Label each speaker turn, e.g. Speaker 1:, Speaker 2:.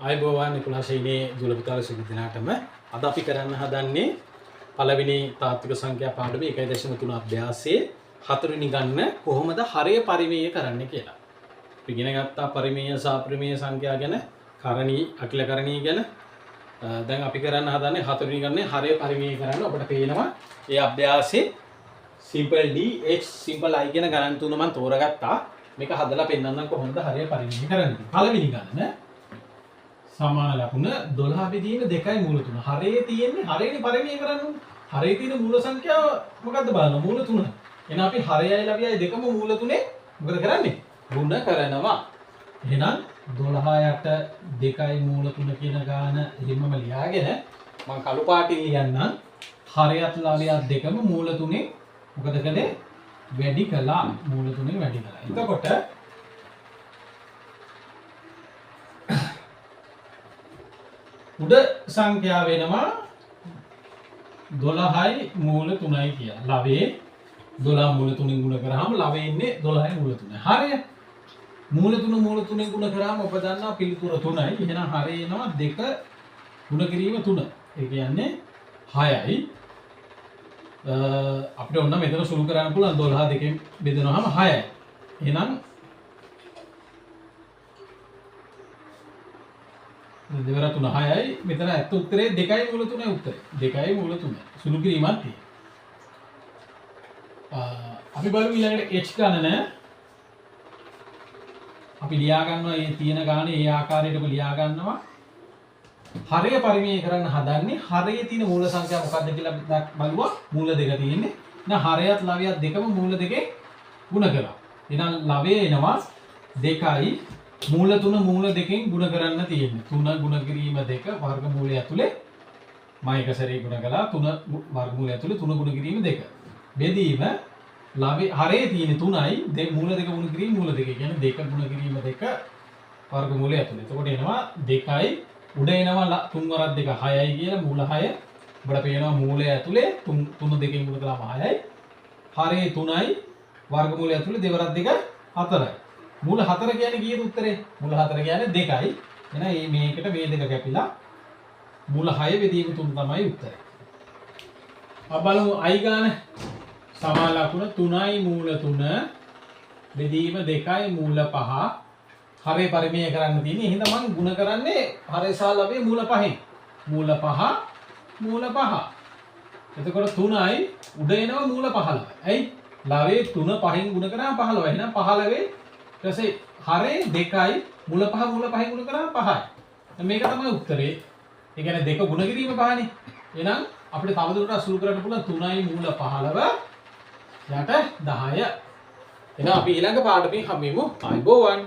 Speaker 1: ආයුබෝවන් 11 වෙනි ජූලි සිදු දිනටම අද අපි කරන්න හදන්නේ පළවෙනි තාත්වික සංඛ්‍යා පාඩමේ 1.3 අභ්‍යාසයේ 4 වෙනි ගන්න කොහොමද හරය පරිමේය කරන්න කියලා. අපි ඉගෙන ගත්තා පරිමේය සහ අපරිමේය සංඛ්‍යා ගැන, කරණී අකිල කරණී ගැන. දැන් අපි කරන්න හදන්නේ 4 වෙනි ගන්නේ හරය පරිමේය කරන්න. ඔබට පේනවා මේ අභ්‍යාසයේ simple d h simple i කියන ගණන් තුන මම තෝරගත්තා. මේක හදලා පෙන්නන්නම් කොහොමද හරය පරිමේය කරන්නේ. පළවෙනි ගණන සමාන ලකුණ 12 බෙදීම 2යි මූල 3. හරයේ තියෙන්නේ හරයනේ පරිමේය කරන්න ඕනේ. හරයේ තියෙන මූල සංඛ්‍යාව මොකද්ද බලන්න. මූල 3. එහෙනම් අපි හරයයි ලවියයි දෙකම මූල 3 මොකද කරන්නේ? ගුණ කරනවා. එහෙනම් 12ට 2යි මූල 3 කියන ගාන එහෙමම ලියාගෙන මම කළු පාටින් ලියන්නම්. හරයත් ලවියත් දෙකම මූල 3 මොකද කළේ? වැඩි කළා. මූල 3 වැඩි කළා. එතකොට උඩ සංඛ්‍යාව වෙනවා 12යි මූල 3යි කියලා. ලවයේ 12 මූල 3න් ගුණ කරාම ලවයේ ඉන්නේ 12යි මූල 3යි. හරිය. මූල 3න් ගුණ කරාම ඔබ දන්නවා පිළිතුර 3යි. එහෙනම් හරිය එනවා 2 ගුණ කිරීම 3. ඒ කියන්නේ 6යි. අපිට ඕන මෙතන සුළු කරන්න පුළුවන් 12 දෙකෙන් බෙදනවාම 6යි. එහෙනම් දෙවර 3 6යි. මෙතන ඇත්ත උත්තරේ 2යි මූල 3යි උත්තරේ. 2යි මූල 3යි. සුළු කිරීමක් තියෙනවා. අපි බලමු ඊළඟට h ගණන. අපි ලියා ගන්නවා මේ තියෙන ගානේ මේ ආකාරයටම ලියා ගන්නවා. හරය පරිමේය කරන්න හදන්නේ හරයේ තියෙන මූල සංඛ්‍යා මොකක්ද කියලා බලුවා. මූල දෙක තියෙන්නේ. එහෙනම් හරයත් ලවයත් දෙකම මූල දෙකේ ගුණ කරා. එහෙනම් ලවය එනවා 2යි මූල 3 මූල දෙකෙන් ගුණ කරන්න තියෙන්නේ. 3 ගුණ කිරීම 2 වර්ගමූලය ඇතුලේ මම එක සැරේ ගුණ කළා. 3 වර්ගමූලය ඇතුලේ 3 ගුණ කිරීම 2. බෙදීම හරයේ තියෙන්නේ 3යි මූල දෙක ගුණ කිරීම මූල 2. කියන්නේ 2 ගුණ කිරීම 2 වර්ගමූලය ඇතුලේ. එතකොට එනවා 2යි උඩ එනවා 3 වරක් 2 6යි කියලා මූල 6. ඔබට පේනවා මූලය ඇතුලේ 3 දෙකෙන් ගුණ කළාම 6යි. හරයේ 3යි වර්ගමූලය ඇතුලේ දෙවරක් 2 4යි. මූල 4 කියන්නේ කීයද උත්තරේ? මූල 4 කියන්නේ 2යි. එහෙනම් මේකට මේ දෙක කැපිලා මූල 6 බෙදීම 3 තමයි උත්තරේ. අපි බලමු i ගාන. සමාන ලකුණ 3යි මූල 3 බෙදීම 2යි මූල 5. හරය පරිමේය කරන්න තියෙන්නේ. එහෙනම් මම ගුණ කරන්නේ හරය සහ ලවයේ මූල 5න්. මූල 5 මූල 5. එතකොට 3යි උඩ එනවා මූල 15. ඇයි? ලවයේ 3 5න් ගුණ කරාම 15. එහෙනම් 15 ඊටසේ හරේ 2යි මූල 5 ගුණ කරාම 5යි. මේක තමයි උත්තරේ. ඒ කියන්නේ 2 ගුණ කිරීම 5නේ. එහෙනම් අපිට තවදුරටත් සුළු කරන්න පුළුවන් 3යි මූල 15 යට 10. එහෙනම් අපි ඊළඟ පාඩමේ හමු වෙමු. ආයිබෝවන්.